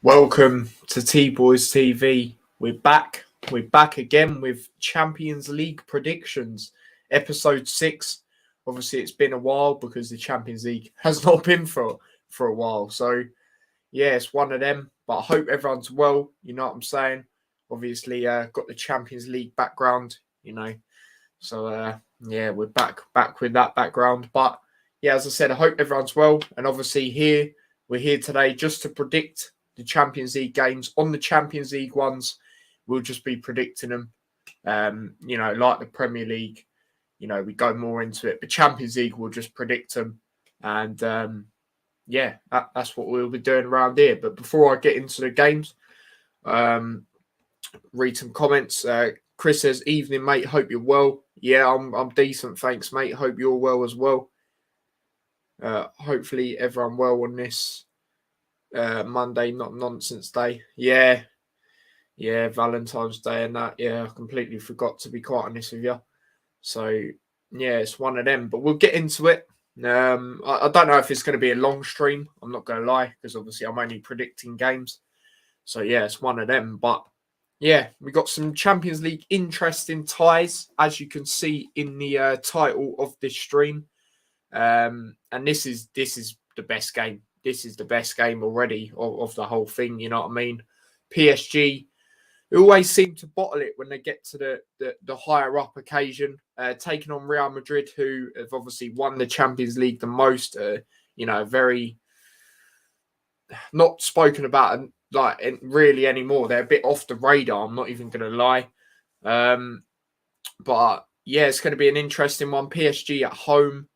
Welcome to T-Boys TV. We're back. We're back again with Champions League predictions. Episode 6. Obviously, it's been a while because the Champions League has not been for a while. So, yeah, it's one of them. But I hope everyone's well. You know what I'm saying? Obviously, got the Champions League background, So, yeah, we're back with that background. But, yeah, as I said, I hope everyone's well. And obviously we're here today just to predict the Champions League games. On the Champions League ones, we'll just be predicting them. Like the Premier League, we go more into it. But Champions League, we'll just predict them. And that's what we'll be doing around here. But before I get into the games, read some comments. Chris says, "Evening, mate. Hope you're well." Yeah, I'm decent, thanks, mate. Hope you're well as well. Hopefully everyone well on this Monday, not nonsense day. Yeah, Valentine's Day and that. Yeah, I completely forgot, to be quite honest with you. So yeah, it's one of them. But we'll get into it. I don't know if it's going to be a long stream. I'm not going to lie, because obviously I'm only predicting games. So yeah, it's one of them. But yeah, we got some Champions League interesting ties, as you can see in the title of this stream. And this is the best game. This is the best game already of the whole thing. You know what I mean? PSG, they always seem to bottle it when they get to the higher up occasion. Taking on Real Madrid, who have obviously won the Champions League the most. Very not spoken about really anymore. They're a bit off the radar. I'm not even going to lie. But yeah, it's going to be an interesting one. PSG at home.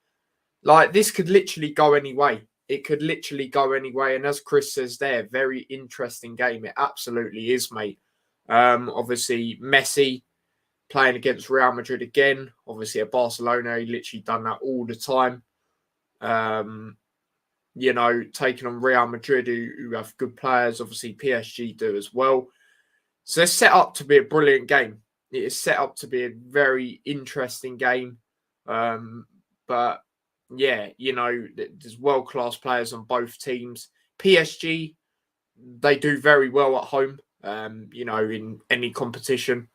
This could literally go any way. It could literally go any way. And as Chris says there, very interesting game. It absolutely is, mate. Obviously, Messi playing against Real Madrid again. Obviously, at Barcelona, he literally done that all the time. Taking on Real Madrid, who have good players. Obviously, PSG do as well. So it's set up to be a brilliant game. It is set up to be a very interesting game. But yeah, there's world-class players on both teams. PSG, they do very well at home, in any competition.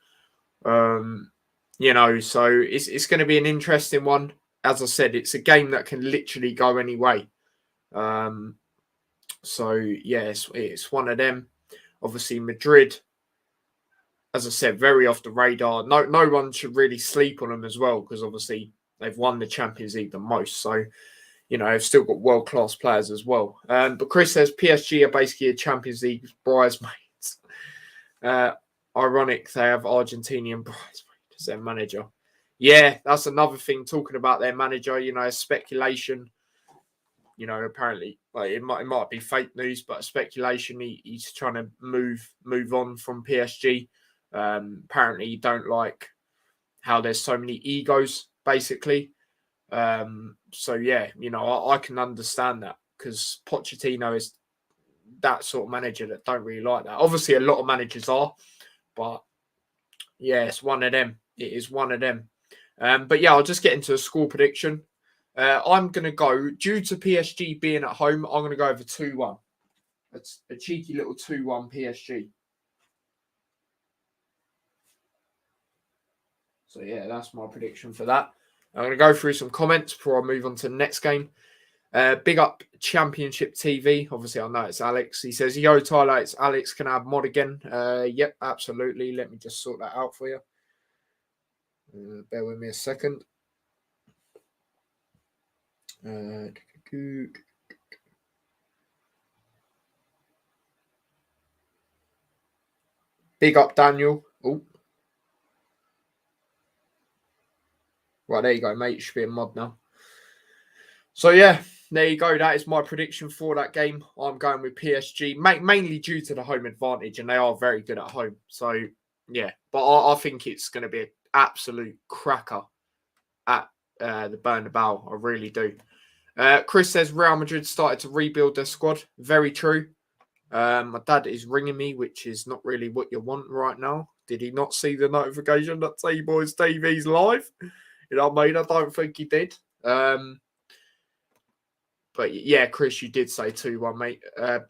So it's going to be an interesting one. As I said, it's a game that can literally go any way. So, yes, it's one of them. Obviously, Madrid, as I said, very off the radar. No one should really sleep on them as well, because obviously they've won the Champions League the most. So, they've still got world-class players as well. But Chris says PSG are basically a Champions League bridesmaids. Ironic, they have Argentinian bridesmaids as their manager. Yeah, that's another thing, talking about their manager, speculation. Apparently, it might be fake news, but speculation, he's trying to move on from PSG. Apparently, you don't like how there's so many egos, basically. So yeah, I can understand that, because Pochettino is that sort of manager that don't really like that. Obviously, a lot of managers are, but yeah, it's one of them. It is one of them. But yeah, I'll just get into a score prediction. I'm going to go, due to PSG being at home, I'm going to go over 2-1. It's a cheeky little 2-1 PSG. So yeah, that's my prediction for that. I'm going to go through some comments before I move on to the next game. Big up Championship TV. Obviously, I know it's Alex. He says, "Yo, Tyler, it's Alex. Can I have mod again?" Yep, absolutely. Let me just sort that out for you. Bear with me a second. Big up Daniel. Oh, right, there you go, mate. You should be a mod now. So yeah, there you go. That is my prediction for that game. I'm going with PSG, mainly due to the home advantage, and they are very good at home. So yeah, but I think it's going to be an absolute cracker at the Bernabeu. I really do. Chris says Real Madrid started to rebuild their squad. Very true. My dad is ringing me, which is not really what you want right now. Did he not see the notification that T-Boys TV's live? You know what I mean? I don't think he did. But yeah, Chris, you did say 2-1, mate.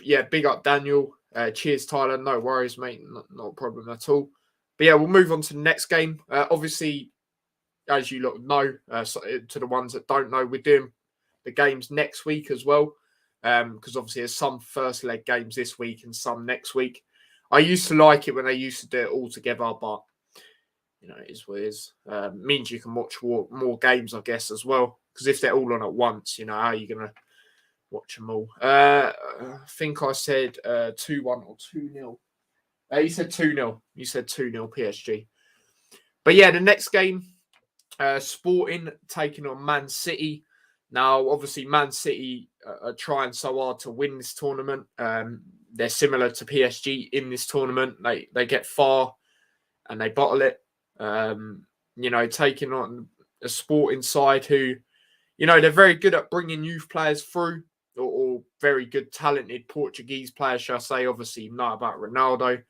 Yeah, big up Daniel. Cheers, Tyler. No worries, mate. Not a problem at all. But yeah, we'll move on to the next game. Obviously, as you lot know, to the ones that don't know, we're doing the games next week as well. Because obviously there's some first leg games this week and some next week. I used to like it when they used to do it all together, but it is what it is. Means you can watch more games, I guess, as well. Because if they're all on at once, how are you going to watch them all? I think I said 2-1 or 2-0. You said 2-0. You said 2-0 PSG. But yeah, the next game, Sporting taking on Man City. Now, obviously, Man City are trying so hard to win this tournament. They're similar to PSG in this tournament. They get far and they bottle it. Taking on a Sporting side who, they're very good at bringing youth players through, or very good, talented Portuguese players, shall I say. Obviously, you know about Ronaldo.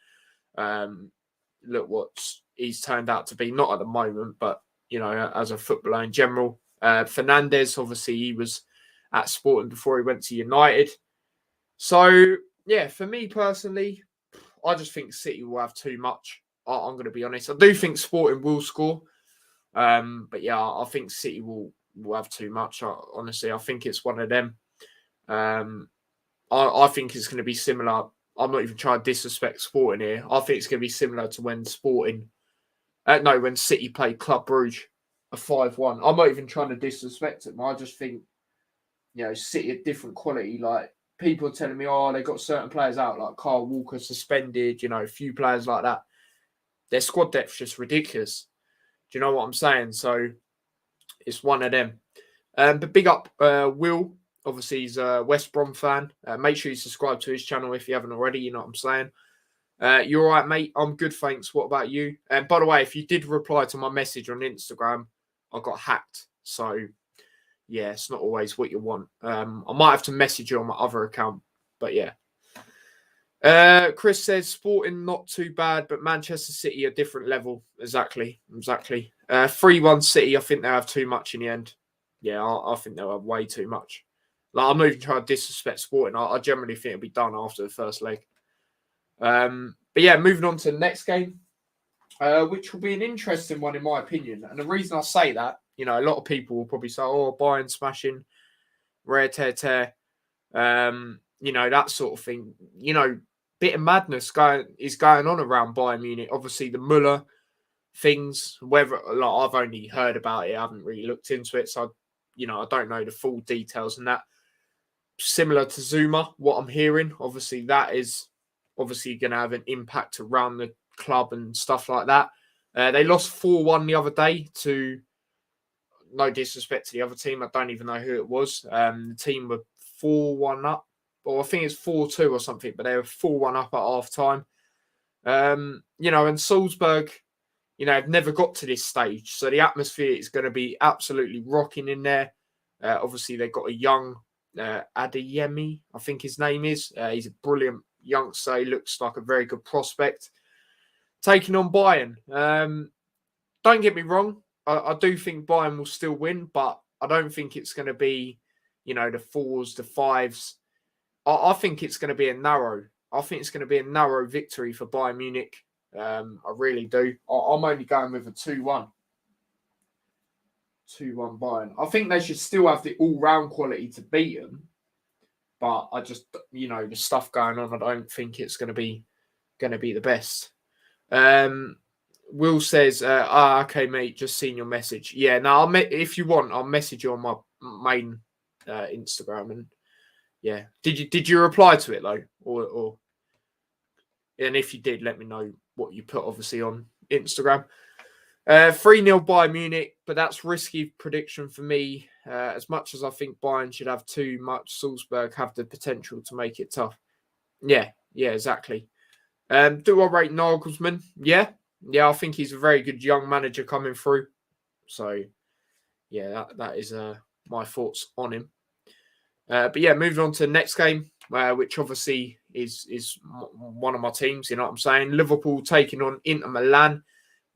Look what he's turned out to be, not at the moment, but, as a footballer in general. Fernandes, obviously, he was at Sporting before he went to United. So, yeah, for me personally, I just think City will have too much. I'm going to be honest. I do think Sporting will score. But yeah, I think City will have too much. Honestly, I think it's one of them. I think it's going to be similar. I'm not even trying to disrespect Sporting here. I think it's going to be similar to when when City played Club Brugge, a 5-1. I'm not even trying to disrespect them. I just think, City are different quality. Like, people are telling me, they got certain players out, like Kyle Walker suspended, a few players like that. Their squad depth's just ridiculous. Do you know what I'm saying? So, it's one of them. But big up Will. Obviously, he's a West Brom fan. Make sure you subscribe to his channel if you haven't already. You know what I'm saying? You all right, mate? I'm good, thanks. What about you? And by the way, if you did reply to my message on Instagram, I got hacked. So, yeah, it's not always what you want. I might have to message you on my other account. But, yeah. Chris says, Sporting not too bad, but Manchester City a different level. Exactly. 3-1 City, I think they have too much in the end. Yeah, I think they'll have way too much. Like, I'm not even trying to disrespect Sporting. I generally think it'll be done after the first leg. But yeah, moving on to the next game, which will be an interesting one in my opinion. And the reason I say that, a lot of people will probably say, Bayern smashing, rare tear. That sort of thing. Bit of madness is going on around Bayern Munich. Obviously, the Muller things, whether I've only heard about it, I haven't really looked into it, so I don't know the full details and that. Similar to Zuma, what I'm hearing, obviously that is obviously going to have an impact around the club and stuff like that. They lost 4-1 the other day to, no disrespect to the other team, I don't even know who it was. The team were 4-1 up, or I think it's 4-2 or something, but they were 4-1 up at half time. And Salzburg, have never got to this stage. So the atmosphere is going to be absolutely rocking in there. Obviously, they've got a young Adeyemi, I think his name is. He's a brilliant youngster. He looks like a very good prospect. Taking on Bayern. Don't get me wrong. I do think Bayern will still win, but I don't think it's going to be, the 4s, the 5s. I think it's going to be a narrow victory for Bayern Munich. I really do. I'm only going with a 2-1. 2-1 Bayern. I think they should still have the all-round quality to beat them. But I just, the stuff going on, I don't think it's going to be the best. Will says, okay, mate, just seen your message. Yeah, now, if you want, I'll message you on my main Instagram. And yeah, did you reply to it, though? Or and if you did, let me know what you put, obviously, on Instagram. 3-0 Bayern Munich, but that's risky prediction for me. As much as I think Bayern should have too much, Salzburg have the potential to make it tough. Yeah, exactly. Do I rate Nagelsmann? Yeah, I think he's a very good young manager coming through. So, yeah, that is my thoughts on him. But yeah, moving on to the next game, which obviously is one of my teams, you know what I'm saying? Liverpool taking on Inter Milan.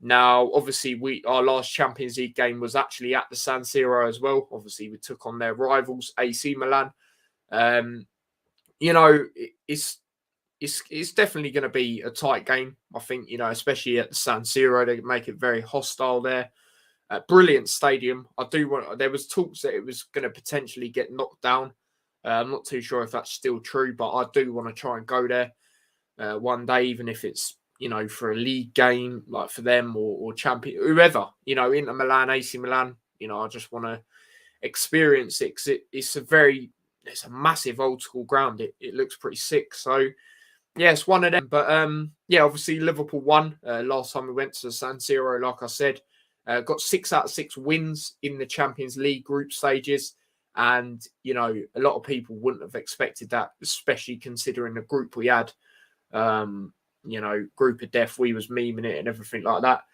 Now, obviously, our last Champions League game was actually at the San Siro as well. Obviously, we took on their rivals, AC Milan. It's it's definitely going to be a tight game. I think, especially at the San Siro, they make it very hostile there. Brilliant stadium. There was talks that it was going to potentially get knocked down. I'm not too sure if that's still true, but I do want to try and go there one day, even if it's, for a league game, like for them or champion, whoever, Inter Milan, AC Milan, I just want to experience it because it's a massive old school ground. It looks pretty sick. So, yeah, it's one of them. But, yeah, obviously Liverpool won last time we went to the San Siro, like I said. Got 6 out of 6 wins in the Champions League group stages. And, a lot of people wouldn't have expected that, especially considering the group we had. Group of death, we was memeing it and everything like that.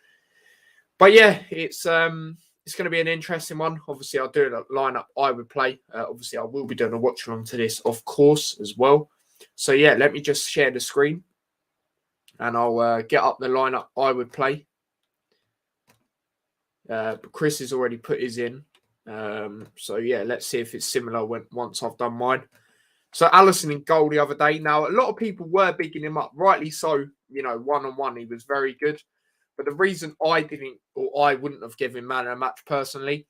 But yeah, it's going to be an interesting one. Obviously, I'll do a lineup I would play. Obviously, I will be doing a watch along to this, of course, as well. So yeah, let me just share the screen, and I'll get up the lineup I would play. But Chris has already put his in. So yeah, let's see if it's similar once I've done mine. So Alisson in goal the other day. Now, a lot of people were bigging him up, rightly so. One-on-one, he was very good. But the reason I wouldn't have given man of the match personally,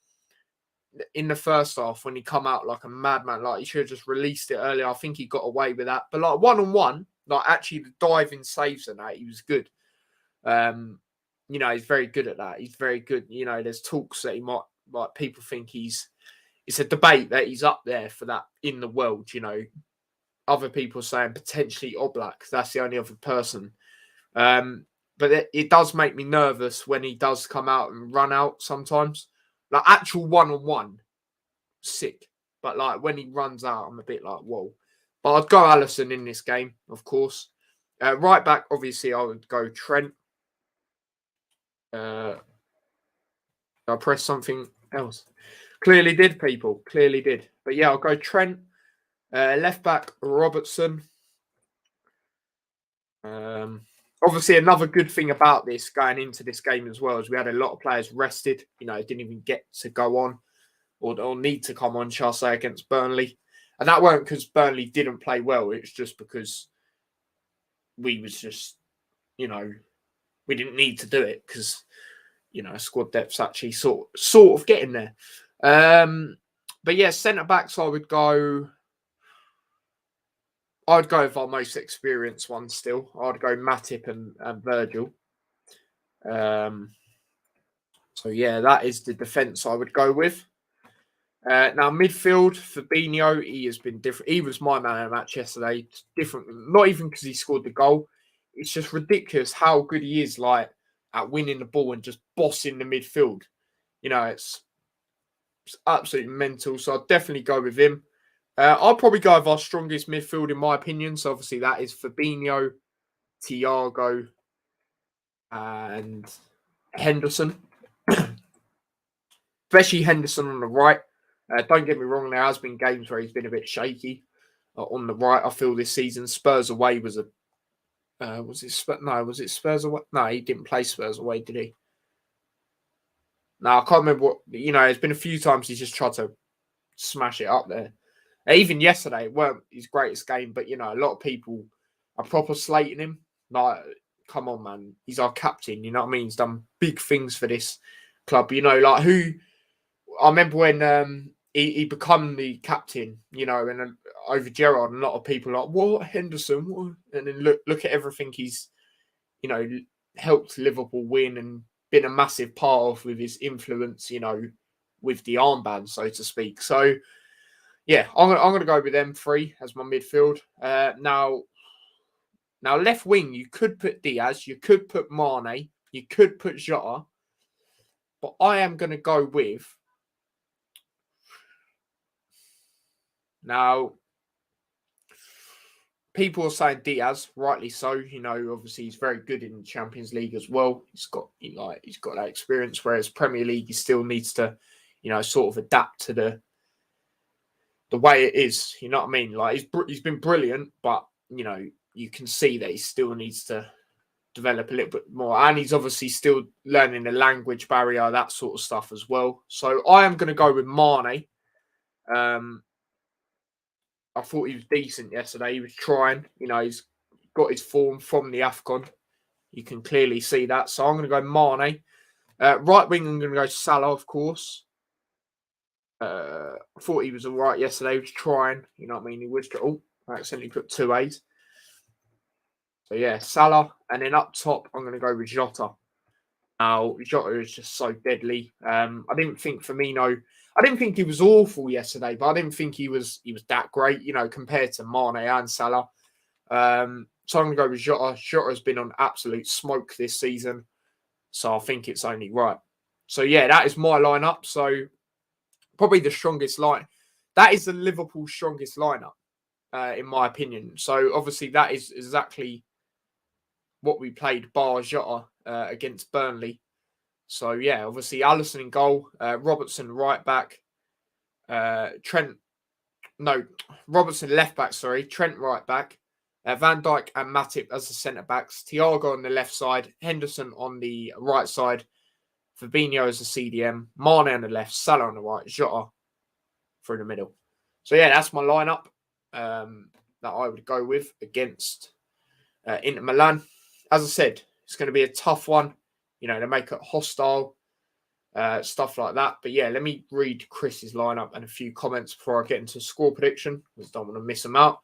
in the first half, when he come out like a madman, like he should have just released it earlier. I think he got away with that. But like one-on-one, like actually the diving saves and that, he was good. He's very good at that. He's very good. There's talks that he might, like people think it's a debate that he's up there for that in the world, Other people saying potentially Oblak. That's the only other person. But it does make me nervous when he does come out and run out sometimes. Like actual one-on-one, sick. But like when he runs out, I'm a bit like, whoa. But I'd go Alisson in this game, of course. Right back, obviously, I would go Trent. I pressed something else. Clearly did, people. Clearly did. But yeah, I'll go Trent. Left back, Robertson. Obviously, another good thing about this going into this game as well is we had a lot of players rested. Didn't even get to go on or need to come on, shall I say, against Burnley. And that weren't because Burnley didn't play well. It's just because we was just, we didn't need to do it because, squad depth's actually sort of getting there. But yeah, centre backs, I'd go with our most experienced one still. I'd go Matip and Virgil. So yeah, that is the defence I would go with. Now midfield, Fabinho, he has been different. He was my man of the match yesterday. Different, not even because he scored the goal. It's just ridiculous how good he is, like at winning the ball and just bossing the midfield. It's absolutely mental. So I'll definitely go with him. I'll probably go with our strongest midfield in my opinion. So obviously that is Fabinho, Thiago, and Henderson. Especially Henderson on the right. Don't get me wrong, there has been games where he's been a bit shaky on the right. I feel this season Spurs away was was it Spurs away? No, he didn't play Spurs away, did he? No, I can't remember what. There's been a few times he's just tried to smash it up there. Even yesterday, it weren't his greatest game, but a lot of people are proper slating him. Like, come on, man, he's our captain. You know what I mean? He's done big things for this club. Like who. I remember when he become the captain, and over Gerrard, a lot of people are like, what, Henderson? What? And then look at everything he's, helped Liverpool win and been a massive part of with his influence, with the armband, so to speak. So, yeah, I'm going to go with them 3 as my midfield. Now, left wing, you could put Diaz, you could put Mane, you could put Jota, but I am going to go with. Now, people are saying Diaz, rightly so. Obviously he's very good in the Champions League as well. He's got that experience, whereas Premier League he still needs to, sort of adapt to the way it is. You know what I mean? Like he's been brilliant, but you can see that he still needs to develop a little bit more, and he's obviously still learning the language barrier, that sort of stuff as well. So I am going to go with Mane. I thought he was decent yesterday. He was trying, he's got his form from the AFCON. You can clearly see that. So I'm going to go Mane. Right wing, I'm going to go Salah, of course. I thought he was all right yesterday. He was trying. You know what I mean? He was. Oh, I accidentally put 2 A's. So yeah, Salah. And then up top, I'm going to go with Jota. Now, Jota is just so deadly. I didn't think Firmino. I didn't think he was awful yesterday, but I didn't think he was that great, you know, compared to Mane and Salah. So I'm going to go with Jota. Jota has been on absolute smoke this season. So I think it's only right. So yeah, that is my lineup. So probably the strongest line. That is the Liverpool strongest lineup, in my opinion. So obviously that is exactly what we played bar Jota against Burnley. So yeah, obviously Alisson in goal, Robertson right back, Robertson left back, Trent right back, Van Dijk and Matip as the centre backs, Thiago on the left side, Henderson on the right side, Fabinho as the CDM, Mane on the left, Salah on the right, Jota through the middle. So yeah, that's my lineup that I would go with against Inter Milan. As I said, it's going to be a tough one. You know, to make it hostile, stuff like that. But yeah, let me read Chris's lineup and a few comments before I get into score prediction, because I don't want to miss them out.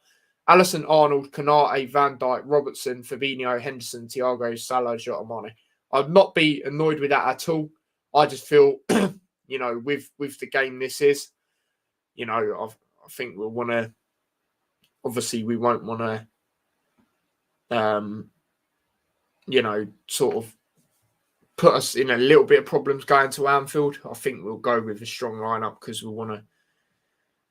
Alisson, Arnold, Konate, Van Dijk, Robertson, Fabinho, Henderson, Thiago, Salah, Jota, Mane. I'd not be annoyed with that at all. I just feel, you know, with the game this is, you know, I think we'll want to, obviously we won't want to, you know, sort of put us in a little bit of problems going to Anfield. I think we'll go with a strong lineup because we want to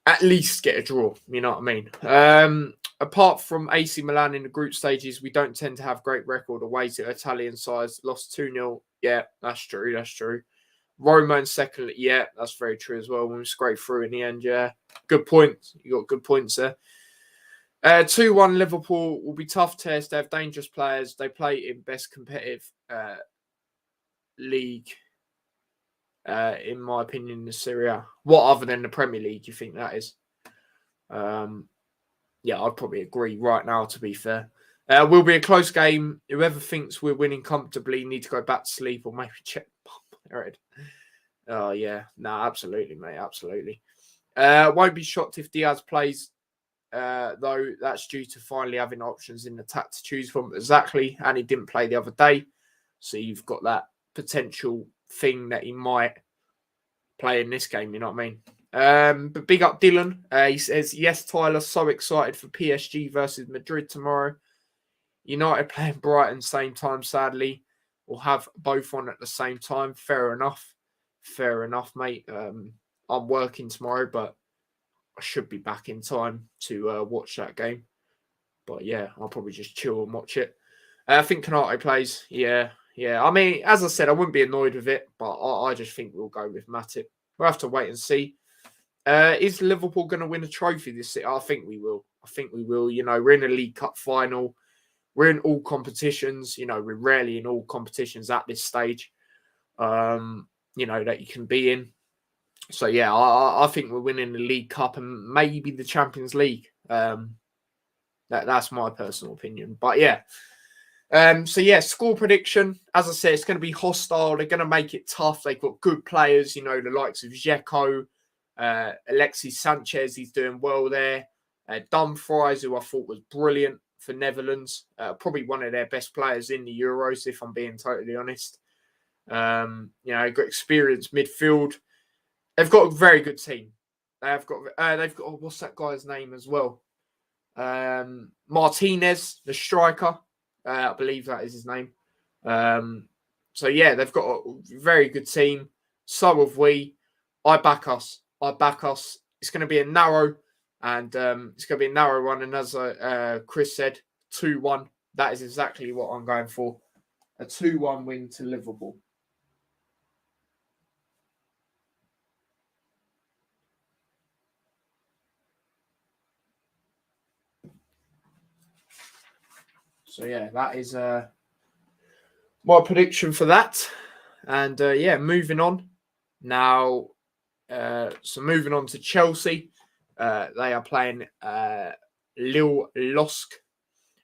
at least get a draw. You know what I mean? Apart from AC Milan in the group stages, we don't tend to have great record away to Italian sides. Lost 2-0. Yeah, that's true. That's true. Roma in second. Yeah, that's very true as well. We scraped through in the end. Yeah, good point. You got good points there. 2-1 Liverpool will be tough test. They have dangerous players. They play in best competitive league, in my opinion, in the Serie A. What other than the Premier League do you think that is? Yeah, I'd probably agree right now, to be fair. Will be a close game. Whoever thinks we're winning comfortably need to go back to sleep or maybe check their head. Oh, yeah. No, absolutely, mate. Absolutely. Won't be shocked if Diaz plays, though. That's due to finally having options in the attack to choose from. Exactly. And he didn't play the other day. So you've got that potential thing that he might play in this game, you know what I mean? But big up Dylan. He says, yes, Tyler, so excited for PSG versus Madrid tomorrow. United playing Brighton same time, sadly. We'll have both on at the same time. Fair enough. Fair enough, mate. I'm working tomorrow, but I should be back in time to watch that game. But yeah, I'll probably just chill and watch it. I think Konate plays. Yeah. I mean, as I said, I wouldn't be annoyed with it, but I just think we'll go with Matip. We'll have to wait and see. Is Liverpool going to win a trophy this year? I think we will. You know, we're in a League Cup final. We're in all competitions. You know, we're rarely in all competitions at this stage, you know, that you can be in. So, yeah, I think we're winning the League Cup and maybe the Champions League. That's my personal opinion. But, yeah. So, yeah, score prediction. As I said, it's going to be hostile. They're going to make it tough. They've got good players, you know, the likes of Dzeko, Alexis Sanchez. He's doing well there. Dumfries, who I thought was brilliant for Netherlands. Probably one of their best players in the Euros, if I'm being totally honest. You know, got experienced midfield. They've got a very good team. They've got what's that guy's name as well? Martinez, the striker. I believe that is his name. So, yeah, they've got a very good team. So have we. I back us. It's going to be a narrow, and it's going to be a narrow one. And as Chris said, 2-1. That is exactly what I'm going for. A 2-1 win to Liverpool. So, yeah, that is my prediction for that. And, yeah, moving on. Now, so moving on to Chelsea. They are playing Lille Losk.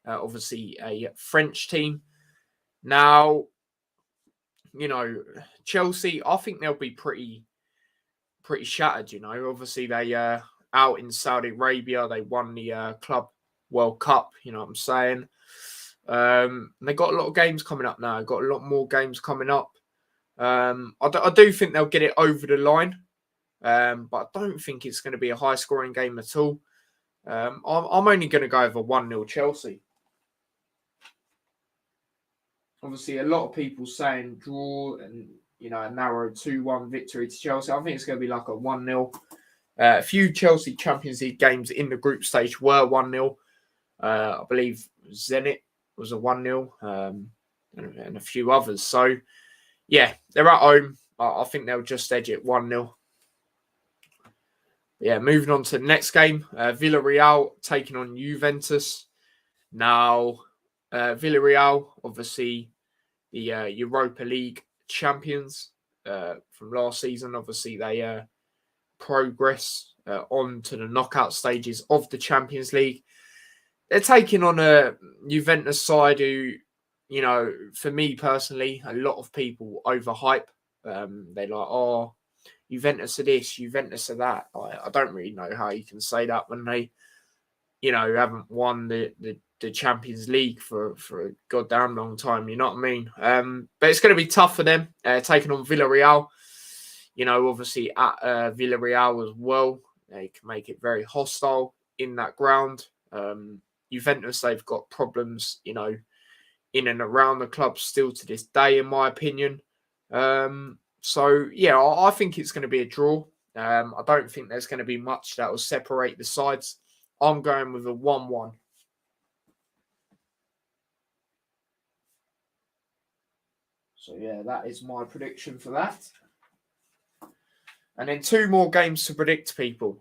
obviously a French team. Now, Chelsea, I think they'll be pretty shattered. Obviously they out in Saudi Arabia, they won the Club World Cup. You know what I'm saying? They got a lot of games coming up now. Got a lot more games coming up. I do think they'll get it over the line, but I don't think it's going to be a high-scoring game at all. I'm only going to go over 1-0 Chelsea. Obviously, a lot of people saying draw and, a narrow 2-1 victory to Chelsea. I think it's going to be like a 1-0. A few Chelsea Champions League games in the group stage were 1-0. I believe Zenit was a 1-0, and a few others. So, yeah, they're at home. I think they'll just edge it 1-0. Yeah, moving on to the next game. Villarreal taking on Juventus. Now, Villarreal, obviously, the Europa League champions from last season. Obviously, they progress on to the knockout stages of the Champions League. They're taking on a Juventus side who, for me personally, a lot of people overhype. They're like, Juventus are this, Juventus are that. I don't really know how you can say that when they, haven't won the Champions League for a goddamn long time. You know what I mean? But it's going to be tough for them taking on Villarreal. Obviously at Villarreal as well, they can make it very hostile in that ground. Juventus, they've got problems, in and around the club still to this day, in my opinion. So, yeah, I think it's going to be a draw. I don't think there's going to be much that will separate the sides. I'm going with a 1-1. So, yeah, that is my prediction for that. And then 2 more games to predict, people.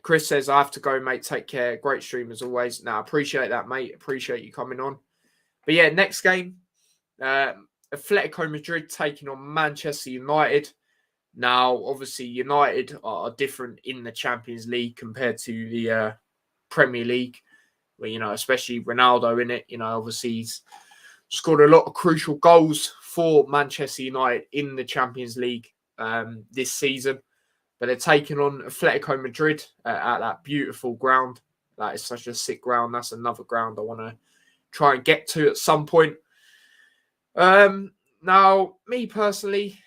Chris says, I have to go, mate. Take care. Great stream as always. Now, I appreciate that, mate. Appreciate you coming on. But, yeah, next game. Atletico Madrid taking on Manchester United. Now, obviously, United are different in the Champions League compared to the Premier League, where, especially Ronaldo in it, obviously he's scored a lot of crucial goals for Manchester United in the Champions League this season. But they're taking on Atletico Madrid at that beautiful ground. That is such a sick ground. That's another ground I want to try and get to at some point. Now, me personally,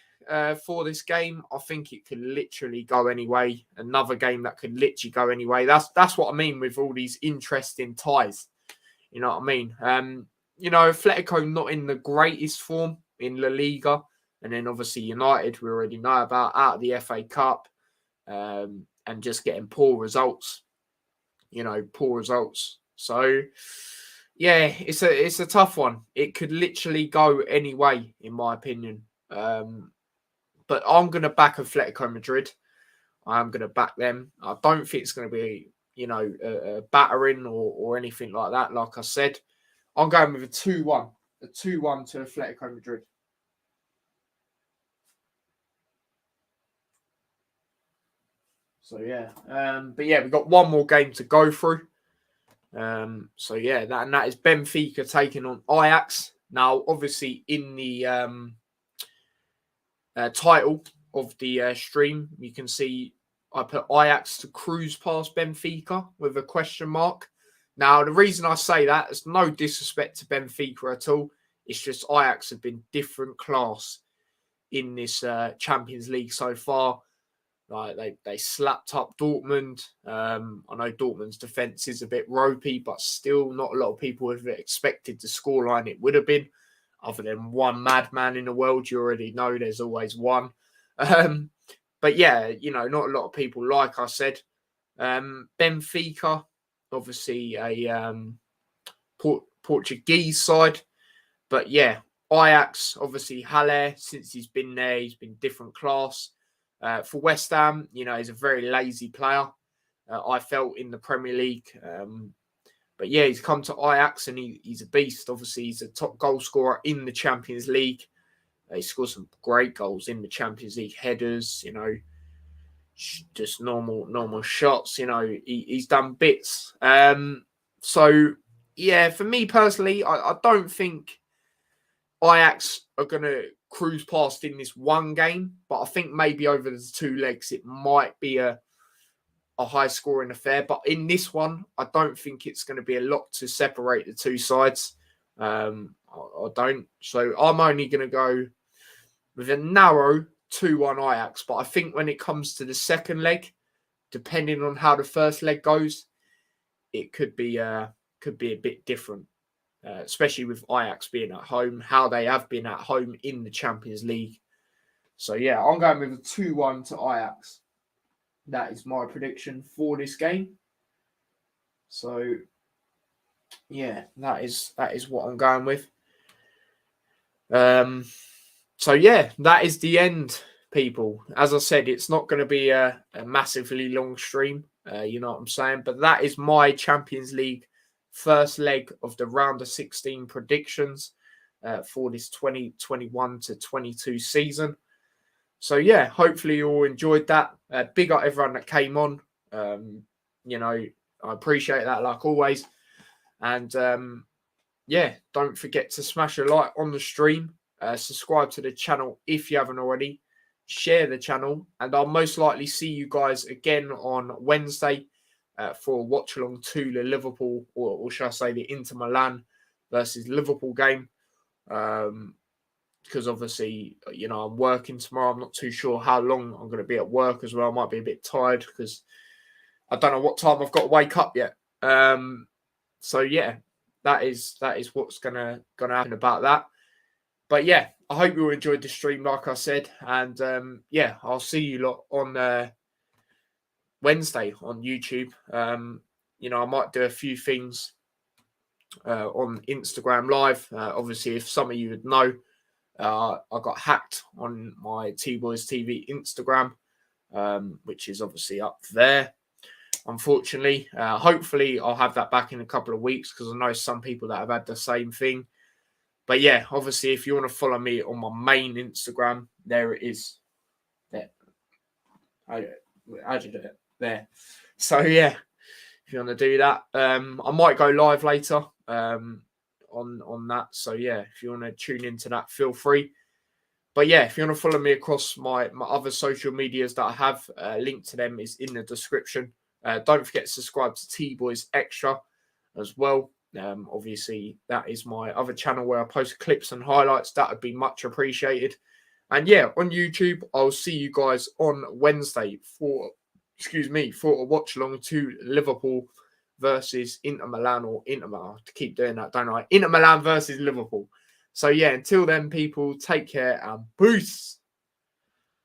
for this game, I think it could literally go any way. Another game that could literally go any way. That's what I mean with all these interesting ties. You know what I mean? Atletico not in the greatest form in La Liga. And then obviously United, we already know about, out of the FA Cup. And just getting poor results. Poor results. So, yeah, it's a tough one. It could literally go any way, in my opinion. But I'm going to back Atletico Madrid. I'm going to back them. I don't think it's going to be, a battering or anything like that. Like I said, I'm going with a 2-1. A 2-1 to Atletico Madrid. So, yeah. But, yeah, we've got 1 more game to go through. So, yeah, that is Benfica taking on Ajax. Now, obviously, in the title of the stream, you can see I put Ajax to cruise past Benfica with a question mark. Now, the reason I say that is no disrespect to Benfica at all. It's just Ajax have been different class in this Champions League so far. Like they slapped up Dortmund. I know Dortmund's defence is a bit ropey, but still not a lot of people have expected the scoreline it would have been. Other than one madman in the world, you already know there's always one. But yeah, not a lot of people, like I said. Benfica, obviously a Portuguese side. But yeah, Ajax, obviously Haller, since he's been there, he's been different class. For West Ham, he's a very lazy player. I felt in the Premier League. But yeah, he's come to Ajax and he's a beast. Obviously, he's a top goal scorer in the Champions League. He scored some great goals in the Champions League. Headers, just normal shots. He's done bits. So, yeah, for me personally, I don't think Ajax are going to cruise past in this one game, but I think maybe over the 2 legs it might be a high-scoring affair. But in this one, I don't think it's going to be a lot to separate the two sides. I don't. So I'm only going to go with a narrow 2-1 Ajax. But I think when it comes to the second leg, depending on how the first leg goes, it could be a bit different, especially with Ajax being at home, how they have been at home in the Champions League. So yeah, I'm going with a 2-1 to Ajax. That is my prediction for this game. So yeah, that is what I'm going with. So yeah, that is the end, people. As I said, it's not going to be a massively long stream. You know what I'm saying? But that is my Champions League first leg of the round of 16 predictions for this 2021 to 22 season. So yeah, hopefully you all enjoyed that. Big up everyone that came on. You know, I appreciate that like always. And yeah, don't forget to smash a like on the stream. Subscribe to the channel if you haven't already. Share the channel. And I'll most likely see you guys again on Wednesday for a watch along to the Liverpool, or shall I say the Inter Milan versus Liverpool game. Because obviously, you know, I'm working tomorrow. I'm not too sure how long I'm going to be at work as well. I might be a bit tired because I don't know what time I've got to wake up yet. So yeah, that is what's gonna happen about that. But yeah, I hope you all enjoyed the stream, like I said, and yeah, I'll see you lot on Wednesday on YouTube. You know, I might do a few things on Instagram Live. Obviously, if some of you would know, I got hacked on my T-Boys TV Instagram, which is obviously up there. Unfortunately, hopefully I'll have that back in a couple of weeks because I know some people that have had the same thing. But yeah, obviously, if you want to follow me on my main Instagram, there it is. There. I did it there. So yeah, if you want to do that, I might go live later on that. So yeah, if you want to tune into that, feel free. But yeah, if you want to follow me across my other social medias that I have, link to them is in the description. Don't forget to subscribe to T-Boys Extra as well. Obviously, that is my other channel where I post clips and highlights. That would be much appreciated. And yeah, on YouTube, I'll see you guys on Wednesday for a watch along to Liverpool versus Inter Milan, or Inter Milan. To keep doing that, don't I? Inter Milan versus Liverpool. So yeah, until then, people, take care and peace.